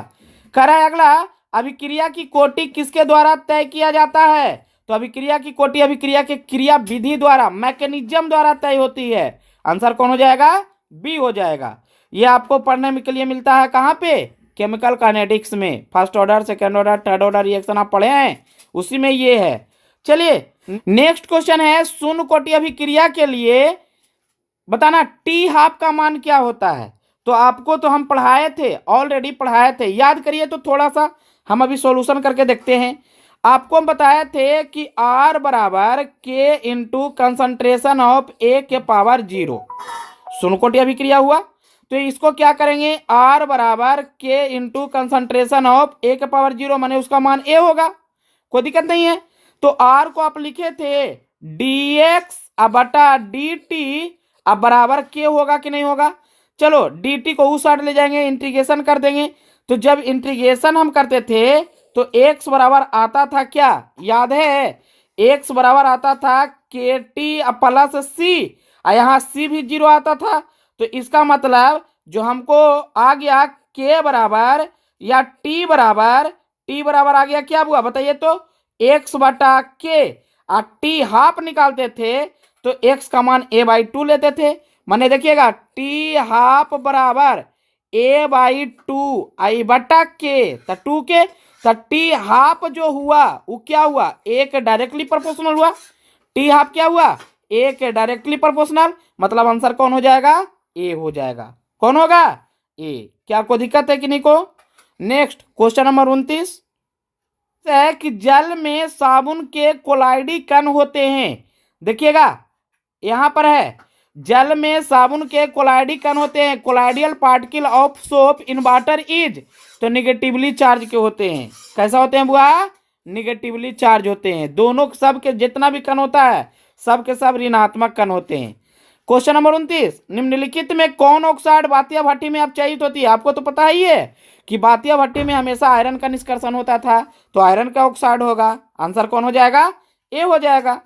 कह रहा है अगला, अभिक्रिया की कोटि किसके द्वारा तय किया जाता है? तो अभिक्रिया की कोटि अभिक्रिया के क्रिया विधि द्वारा, मैकेनिज्म द्वारा तय होती है। आंसर कौन हो जाएगा? बी हो जाएगा। ये आपको पढ़ने के लिए मिलता है कहाँ पे? केमिकल काइनेटिक्स में। First order, second order, third order reaction आप पढ़े हैं, उसी में ये है। चलिए नेक्स्ट क्वेश्चन है, शून्य कोटि अभिक्रिया के लिए बताना टी हाफ का मान क्या होता है? तो आपको तो हम पढ़ाए थे, ऑलरेडी पढ़ाए थे, याद करिए तो थोड़ा सा हम अभी सॉल्यूशन करके देखते हैं। आपको हम बताए थे कि R बराबर K into concentration of A के पावर 0 शून्य कोटि अभिक्रिया हुआ। तो इसको क्या करेंगे, R बराबर K into concentration of A के पावर 0 माने उसका मान A होगा, कोई दिक्कत नहीं है। तो R को आप लिखे थे dx बटा dt अब बराबर K होगा कि नहीं होगा? चलो dt को उस साइड ले जाएंगे, इंटीग्रेशन कर देंगे। तो जब इंटीग्रेशन हम करते थे तो x बराबर आता था क्या? याद है x बराबर आता था KT प्लस c, यहाँ c भी 0 आता था। तो इसका मतलब जो हमको आ गया k बराबर या t बराबर आ गया क्या हुआ बताइए तो? x बटा k और t हाफ निकालते थे तो x का मान a/2 लेते थे। माने देखिएगा t हाफ बराबर a/2 आई बटा k, तो 2 के तो टी हाफ जो हुआ वो क्या हुआ, एक डायरेक्टली प्रोपोर्शनल हुआ। टी हाफ क्या हुआ, एक डायरेक्टली प्रोपोर्शनल, मतलब आंसर कौन हो जाएगा, ए हो जाएगा। कौन होगा, ए। क्या कोई दिक्कत है कि नहीं को। नेक्स्ट क्वेश्चन नंबर 29 है कि जल में साबुन के कोलाइडी कण होते हैं। देखिएगा यहां पर है, जल में साबुन के कोलाइडी कण होते हैं। Colloidal particle of soap in water is, तो निगेटिवली चार्ज के होते हैं। कैसा होते हैं बुआ, निगेटिवली चार्ज होते हैं। दोनों सब के जितना भी कण होता है सब के सब ऋणात्मक कण होते हैं। क्वेश्चन नंबर 29, निम्नलिखित में कौन ऑक्साइड बातिया भट्टी में अपचयित होती है। आपको तो पता ही है कि बातिया भट्टी में हमेशा आयरन का निष्कर्षण होता था, तो आयरन का ऑक्साइड होगा। आंसर कौन हो जाएगा, ए हो जाएगा।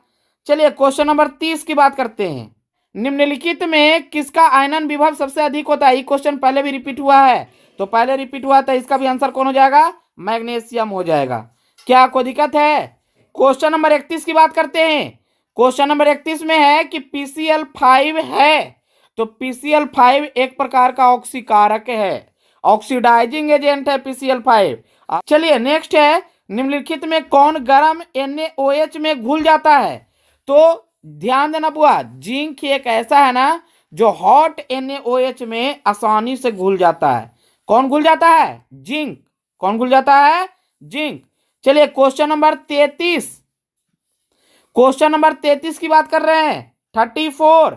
चलिए क्वेश्चन नंबर 30 की बात करते हैं। निम्नलिखित में किसका आयनन विभव सबसे अधिक होता है। ये क्वेश्चन पहले भी रिपीट हुआ है, तो पहले रिपीट हुआ था, इसका भी आंसर कौन हो जाएगा, मैग्नीशियम हो जाएगा। क्या कोई दिक्कत है। क्वेश्चन नंबर 31 की बात करते हैं। क्वेश्चन नंबर 31 में है कि PCl5 है, तो PCl5 एक प्रकार का ऑक्सीकारक है, ऑक्सीडाइजिंग एजेंट है PCl5। चलिए नेक्स्ट है, निम्नलिखित में कौन गर्म NaOH में घुल जाता है। तो ध्यान देना बुआ, जिंक एक ऐसा है ना जो हॉट NaOH में आसानी से घुल जाता है। कौन घुल जाता है, जिंक। कौन घुल जाता है, जिंक। चलिए क्वेश्चन नंबर 33, क्वेश्चन नंबर 33 की बात कर रहे हैं। 34,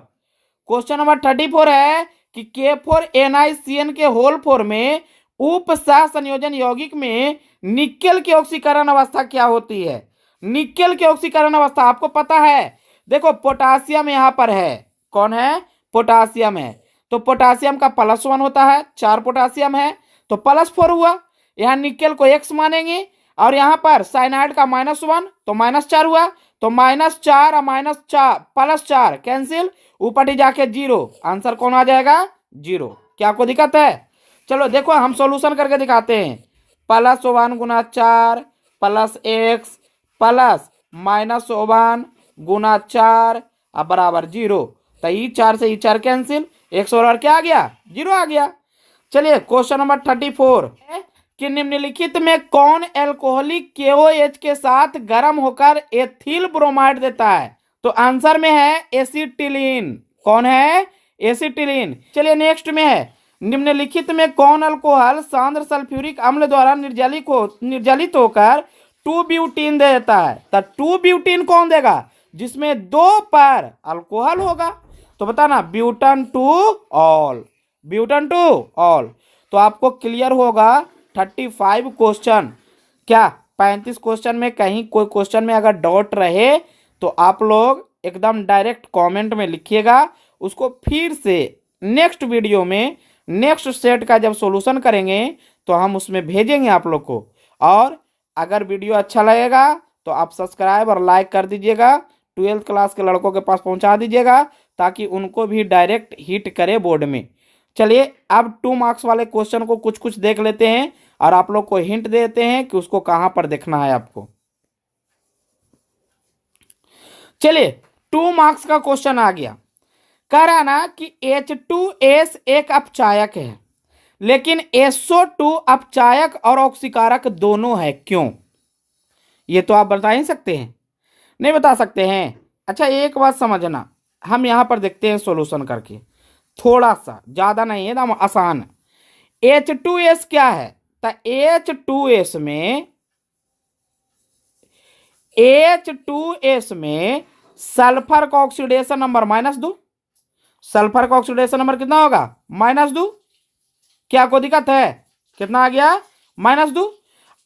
क्वेश्चन नंबर 34 है कि K4NiCN के होल फॉर्म में उप सह संयोजन यौगिक में निकेल की ऑक्सीकरण अवस्था क्या होती है। निकेल की ऑक्सीकरण अवस्था आपको पता है। देखो पोटासियम यहां पर है, कौन है, पोटासियम है, तो पोटासियम का +1 होता है, 4 पोटासियम है तो +4 हुआ। यहां निकेल को X मानेंगे और यहां पर साइनाइड का -1 तो -4 हुआ, तो -4 और +4 कैंसिल, ऊपर जाके 0। आंसर कौन आ जाएगा, 0। क्या कोई दिक्कत है। चलो देखो हम सॉल्यूशन करके दिखाते हैं। +1 गुना 4 +x -1 गुना 4 अब बराबर 0, तो ई 4 से ई 4 कैंसिल, x और क्या आ गया, 0 आ गया। चलिए क्वेश्चन नंबर 34 कि निम्नलिखित में कौन एल्कोहलिक KOH के साथ गर्म होकर एथिल ब्रोमाइड देता है। तो आंसर में है एसिटिलीन। कौन है, एसिटिलीन। चलिए नेक्स्ट में है, निम्नलिखित में कौन अल्कोहल सांद्र सल्फ्यूरिक अम्ल द्वारा निर्जलित होकर 2-ब्यूटीन देता है। तो 2-ब्यूटीन कौन देगा, जिसमें 2 पर अल्कोहल होगा। तो बताना, butan two ol, butan two ol. तो आपको क्लियर होगा 35 क्वेश्चन। क्या 35 क्वेश्चन में कहीं कोई क्वेश्चन में अगर डाउट रहे तो आप लोग एकदम डायरेक्ट कमेंट में लिखिएगा, उसको फिर से नेक्स्ट वीडियो में नेक्स्ट सेट का जब सॉल्यूशन करेंगे तो हम उसमें भेजेंगे आप लोग को। और अगर वीडियो अच्छा लगेगा तो आप सब्सक्राइब और लाइक कर दीजिएगा, 12th क्लास के लड़कों के पास पहुंचा दीजिएगा ताकि उनको भी डायरेक्ट हिट करे बोर्ड में। चलिए अब 2 मार्क्स वाले क्वेश्चन को कुछ कुछ देख लेते हैं और आप लोग को हिंट देते हैं कि उसको कहां पर देखना है आपको। चलिए 2 मार्क्स का क्वेश्चन आ गया। कह रहा ना कि H2S एक अपचायक है, लेकिन SO2 अपचायक और ऑक्सीकारक दोनों है, क्यों। ये तो आप बता ही सकते हैं, नहीं बता सकते हैं। अच्छा एक बात समझना, हम यहां पर देखते हैं सॉल्यूशन करके, थोड़ा सा ज्यादा नहीं है, एकदम आसान। H2S क्या है, तो H2S में सल्फर का ऑक्सीडेशन नंबर -2, सल्फर का ऑक्सीडेशन नंबर कितना होगा, -2। क्या कोई दिक्कत है, कितना आ गया, -2।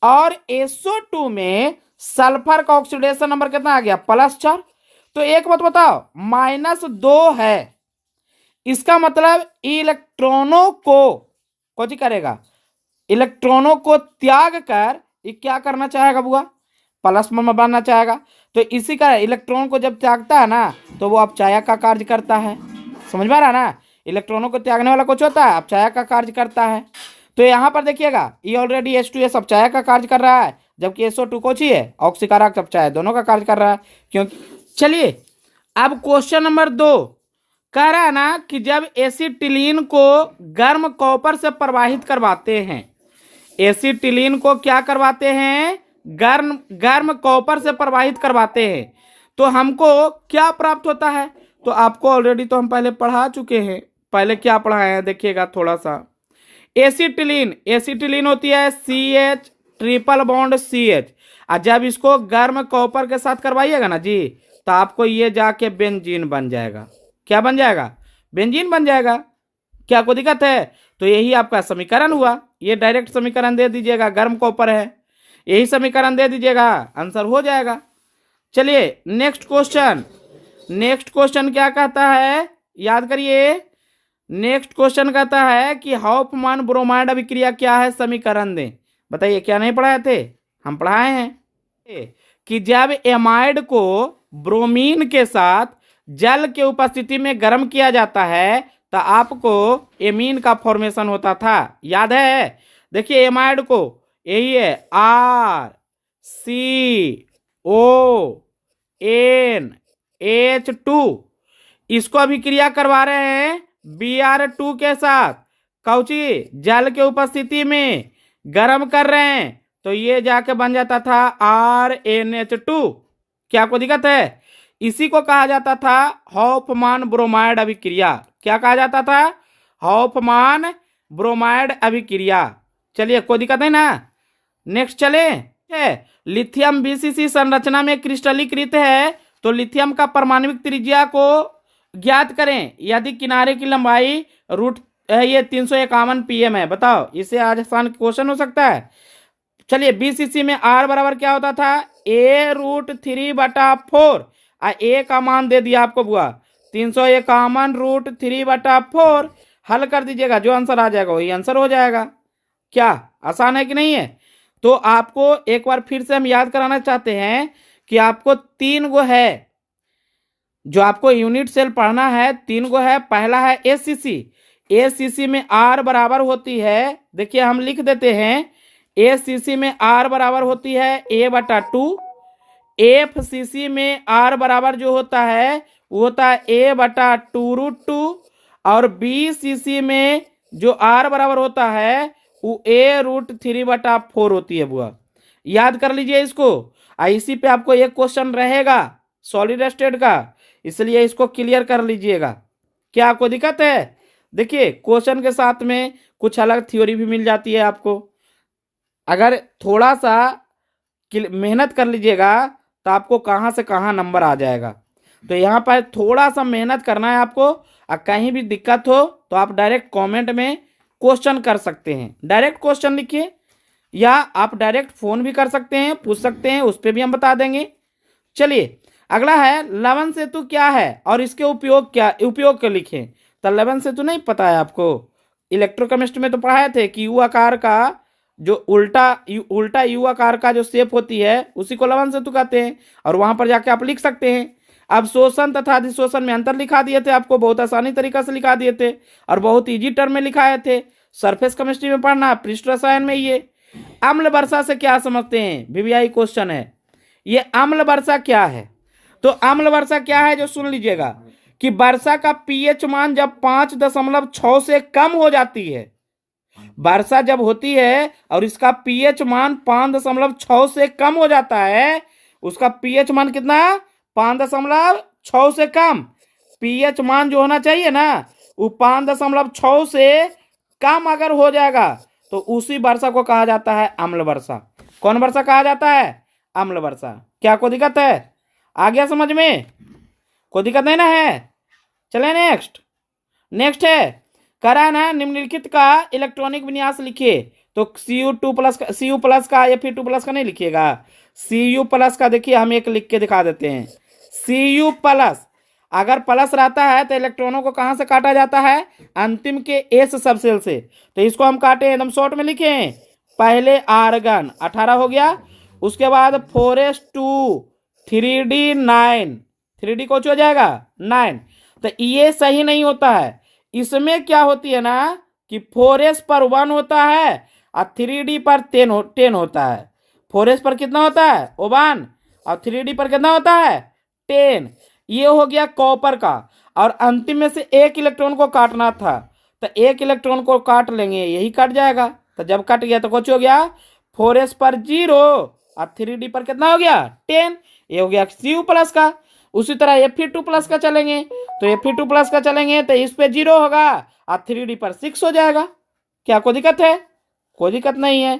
और SO2 में सल्फर का ऑक्सीडेशन नंबर कितना आ गया, +4। तो एक बात बताओ, -2 है, इसका मतलब इलेक्ट्रॉनों को कौन करेगा, इलेक्ट्रॉनों को त्याग कर ये क्या करना चाहेगा बुआ, प्लस में बनना चाहेगा। तो इसी का इलेक्ट्रॉन को जब त्यागता है ना तो वो अपचायक का कार्य करता है। समझ में आ रहा है ना, इलेक्ट्रॉनों को त्यागने वाला कुछ होता है, अपचायक का कार्य करता है। तो यहाँ पर देखिएगा ये ऑलरेडी H2S अपचायक का कार्य कर रहा है, जबकि SO2 कौन सी है, ऑक्सीकारक अपचायक, दोनों का कार्य कर रहा है। क्योंकि चलिए अब क्वेश्चन नंबर 2 कह रहा है ना कि जब एसिटिलीन को गर्म कॉपर से प्रवाहित करवाते हैं, एसिटिलीन को क्या करवाते हैं, गर्म गर्म कॉपर से प्रवाहित करवाते हैं। तो हमको क्या प्राप्त होता है, तो आपको ऑलरेडी तो हम पहले पढ़ा चुके हैं। पहले क्या पढ़ाए हैं देखिएगा थोड़ा सा। एसिटिलीन, एसिटिलीन होती है CH ट्रिपल बॉन्ड CH, और जब इसको गर्म कॉपर के साथ करवाइएगा ना जी, तो आपको ये जाके बेंजीन बन जाएगा। क्या बन जाएगा, बेंजीन बन जाएगा। क्या कोई दिक्कत है, तो यही आपका समीकरण हुआ। ये डायरेक्ट समीकरण दे दीजिएगा, गर्म कॉपर है, यही समीकरण दे दीजिएगा, आंसर हो जाएगा। चलिए नेक्स्ट क्वेश्चन, नेक्स्ट क्वेश्चन क्या कहता है, याद करिए। नेक्स्ट क्वेश्चन कहता है कि हॉफमैन ब्रोमाइड अभिक्रिया क्या है, समीकरण दें। बताइए, क्या नहीं पढ़ाए थे, हम पढ़ाए हैं कि जब एमाइड को ब्रोमीन के साथ जल के उपस्थिति में गर्म किया जाता है तो आपको एमीन का फॉर्मेशन होता था, याद है। देखिए एमाइड को, यही है RCONH2, इसको अभिक्रिया करवा रहे हैं Br2 के साथ, कौची जल के उपस्थिति में गर्म कर रहे हैं, तो ये जाके बन जाता था RnH2। क्या कोई दिक्कत है, इसी को कहा जाता था हॉफमैन ब्रोमाइड अभिक्रिया। क्या कहा जाता था, हॉफमैन ब्रोमाइड अभिक्रिया। चलिए कोई दिक्कत नहीं ना, नेक्स्ट चले। लिथियम BCC संरचना में क्रिस्टलीकृत है, तो लिथियम का परमाणविक त्रिज्या को ज्ञात करें यदि किनारे की लंबाई रूट है ये 351 pm है। बताओ, इससे आज आसान क्वेश्चन हो सकता है। चलिए BCC में R बराबर क्या होता था, A√3/4, A का मान दे दिया आपको बुआ 351√3/4। हल कर दीजिएगा, जो आंसर आ जाएगा वही आंसर हो जाएगा। क्या आसान है कि नहीं है। तो आपको एक बार फिर से हम याद कराना चाहते हैं कि आपको 3 गो है जो आपको यूनिट सेल पढ़ना है, 3 गो है। पहला है ACC में R बराबर होती है, देखिए हम लिख देते हैं, ACC में R बराबर होती है A/2। FCC में R बराबर जो होता है वो होता है A/2√2, और BCC में जो R बराबर होता है वो A√3/4 होती है बुआ। याद कर लीजिए इसको। इसी पे आपको एक क्वेश्चन रहेगा सॉलिड स्टेट का, इसलिए इसको क्लियर कर लीजिएगा। क्या कोई दिक्कत है, देखिए क्वेश्चन के साथ में कुछ अलग थ्योरी भी मिल जाती है आपको। अगर थोड़ा सा मेहनत कर लीजिएगा तो आपको कहाँ से कहाँ नंबर आ जाएगा। तो यहाँ पर थोड़ा सा मेहनत करना है आपको, और कहीं भी दिक्कत हो तो आप डायरेक्ट कमेंट में क्वेश्चन कर सकते हैं, डायरेक्ट क्वेश्चन लिखिए, या आप डायरेक्ट फोन भी कर सकते हैं, पूछ सकते हैं, उस पर भी हम बता देंगे। चलिए अगला है लवण सेतु क्या है और इसके उपयोग क्या, उपयोग के लिखें। तो लवण सेतु नहीं पता है आपको, इलेक्ट्रोकेमिस्ट्री में तो पढ़ाए थे कि यू आकार का जो उल्टा यू आकार का जो शेप होती है उसी को लवण सेतु कहते हैं, और वहां पर जाके आप लिख सकते हैं। अब शोषण तथा अधिशोषण में अंतर लिखा दिए थे आपको, बहुत आसानी तरीका से लिखा दिए थे और बहुत इजी टर्म में लिखाए थे। सरफेस केमिस्ट्री में पढ़ना, पृष्ठ रसायन में ये। अम्ल वर्षा से क्या समझते हैं, VVI क्वेश्चन है ये। अम्ल वर्षा क्या है, तो अम्ल वर्षा क्या है जो सुन लीजिएगा कि वर्षा का pH मान जब 5.6 से कम हो जाती है, वर्षा जब होती है और इसका pH मान 5.6 से कम हो जाता है, उसका pH मान कितना, 5.6 से कम। pH मान जो होना चाहिए ना वो 5.6 से कम अगर हो जाएगा तो उसी वर्षा को कहा जाता है अम्ल वर्षा। कौन वर्षा कहा जाता है, अम्ल वर्षा। क्या कोई दिक्कत है, आ गया समझ में, कोई दिक्कत नहीं ना है। चले नेक्स्ट है कारण है निम्नलिखित का इलेक्ट्रॉनिक विन्यास लिखिए। तो Cu+ का या Fe2+ का नहीं लिखिएगा, Cu+ का देखिए हम एक लिख के दिखा देते हैं। Cu+ अगर प्लस रहता है तो इलेक्ट्रॉनों को कहां से काटा जाता है, अंतिम के S सबसेल से। तो इसको हम काटे एकदम शॉर्ट में लिखे, पहले आर्गन 18 हो गया, उसके बाद 4s2 3d9, 3d कुछ हो जाएगा 9। तो ये सही नहीं होता है, इसमें क्या होती है ना कि 4s पर 1 होता है और 3d पर 10 होता है। 4s पर कितना होता है 1 और 3d पर कितना होता है 10। ये हो गया कॉपर का, और अंतिम में से एक इलेक्ट्रॉन को काटना था, तो एक इलेक्ट्रॉन को काट लेंगे, यही कट जाएगा। तो जब कट गया तो कुछ हो गया 4s पर 0 और 3d पर कितना हो गया 10। ये हो गया cu प्लस का। उसी तरह Fe2 प्लस का चलेंगे तो Fe2 प्लस का चलेंगे तो इस पे 0 होगा और 3d पर 6 हो जाएगा। क्या कोई दिक्कत है? कोई दिक्कत नहीं है।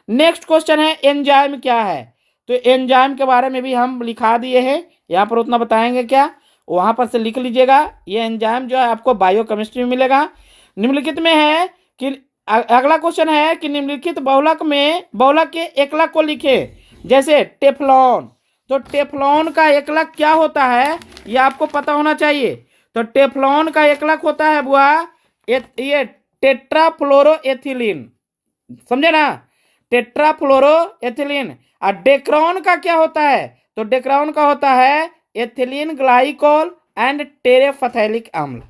नेक्स्ट क्वेश्चन है एंजाइम क्या है। तो एंजाइम के बारे में भी हम लिखा दिए हैं, यहाँ पर उतना बताएंगे क्या, वहां पर से लिख लीजिएगा। ये एंजाइम जो है आपको बायोकेमिस्ट्री में मिलेगा। निम्नलिखित में है कि अगला क्वेश्चन है कि निम्नलिखित बहुलक के एकलक को लिखे। जैसे टेफ्लॉन, तो टेफ्लॉन का एकलक क्या होता है ये आपको पता होना चाहिए। तो टेफ्लॉन का एकलक होता है बुआ ये टेट्राफ्लोरोएथिलीन, समझे ना, टेट्राफ्लोरोएथिलीन। और डेक्रोन का क्या होता है? तो डेक्रोन का होता है एथिलीन ग्लाइकोल एंड टेरेफथैलिक अम्ल।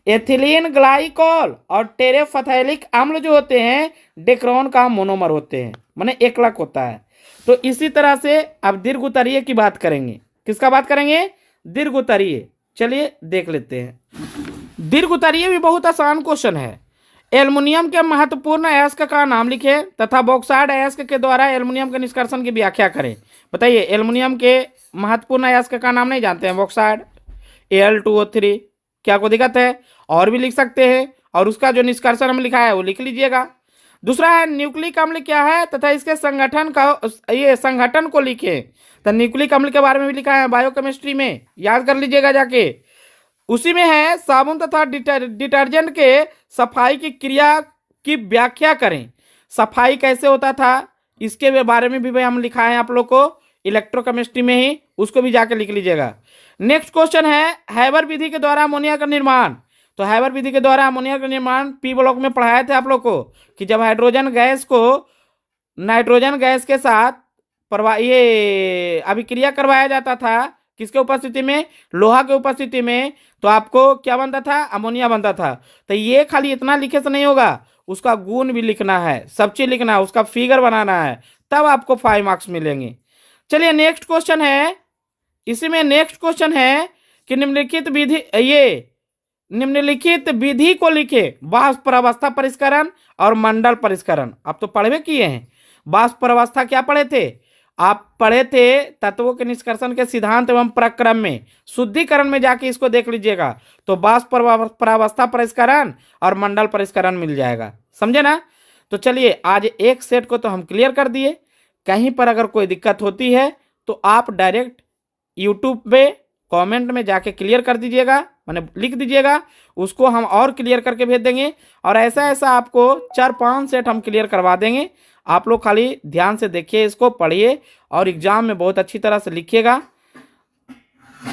एथिलीन ग्लाइकोल और टेरेफथैलिक अम्ल जो होते हैं डेक्रोन का मोनोमर होते हैं, माने एकलक होता है। तो इसी तरह से अब दीर्घ उतरीय की बात करेंगे। किसका बात करेंगे? दीर्घ उतरीय। चलिए देख लेते हैं। दीर्घ उतरीय भी बहुत आसान क्वेश्चन है। एल्युमिनियम के महत्वपूर्ण अयस्क का नाम लिखें तथा बॉक्साइड अयस्क के द्वारा एल्युमिनियम के निष्कर्षण की व्याख्या करें। बताइए, एल्युमिनियम के महत्वपूर्ण अयस्क का नाम नहीं जानते हैं? Bauxite Al2O3। क्या कोई दिक्कत है? और भी लिख सकते हैं, और उसका जो निष्कर्षण हम लिखा है वो लिख लीजिएगा। दूसरा है न्यूक्लिक अम्ल क्या है तथा इसके संगठन को लिखें। तो न्यूक्लिक अम्ल के बारे में भी लिखा है बायोकेमिस्ट्री में, याद कर लीजिएगा जाके। उसी में है साबुन तथा डिटर्जेंट के सफाई की क्रिया की व्याख्या करें। सफाई कैसे होता था इसके बारे में भी हम लिखा है आप लोग को इलेक्ट्रोकेमिस्ट्री में ही, उसको भी जाके लिख लीजिएगा। नेक्स्ट क्वेश्चन है हैबर विधि के द्वारा अमोनिया का निर्माण। तो हैबर विधि के द्वारा अमोनिया का निर्माण पी ब्लॉक में पढ़ाए थे आप लोग को कि जब हाइड्रोजन गैस को नाइट्रोजन गैस के साथ ये अभिक्रिया करवाया जाता था, किसके उपस्थिति में? लोहा के उपस्थिति में, तो आपको क्या बनता था? अमोनिया बनता था। तो ये खाली इतना लिखे से नहीं होगा, उसका गुण भी लिखना है, सब चीज लिखना है, उसका फिगर बनाना है, तब आपको 5 मार्क्स मिलेंगे। चलिए नेक्स्ट क्वेश्चन है। इसी में नेक्स्ट क्वेश्चन है कि निम्नलिखित विधि को लिखे। वाष्प अवस्था परिष्करण और मंडल परिष्करण। आप तो पढ़वे किए हैं। वाष्प अवस्था क्या पढ़े थे? आप पढ़े थे तत्वों के निष्कर्षण के सिद्धांत एवं प्रक्रम में, शुद्धिकरण में जाके इसको देख लीजिएगा। तो वाष्प अवस्था परिष्करण और मंडल परिष्करण मिल जाएगा, समझे ना। तो चलिए आज एक सेट को तो हम क्लियर कर दिए। कहीं पर अगर कोई दिक्कत होती है तो आप डायरेक्ट यूट्यूब पे कमेंट में जाके क्लियर कर दीजिएगा, माने लिख दीजिएगा, उसको हम और क्लियर करके भेज देंगे। और ऐसा आपको 4-5 सेट हम क्लियर करवा देंगे। आप लोग खाली ध्यान से देखिए, इसको पढ़िए और एग्जाम में बहुत अच्छी तरह से लिखिएगा।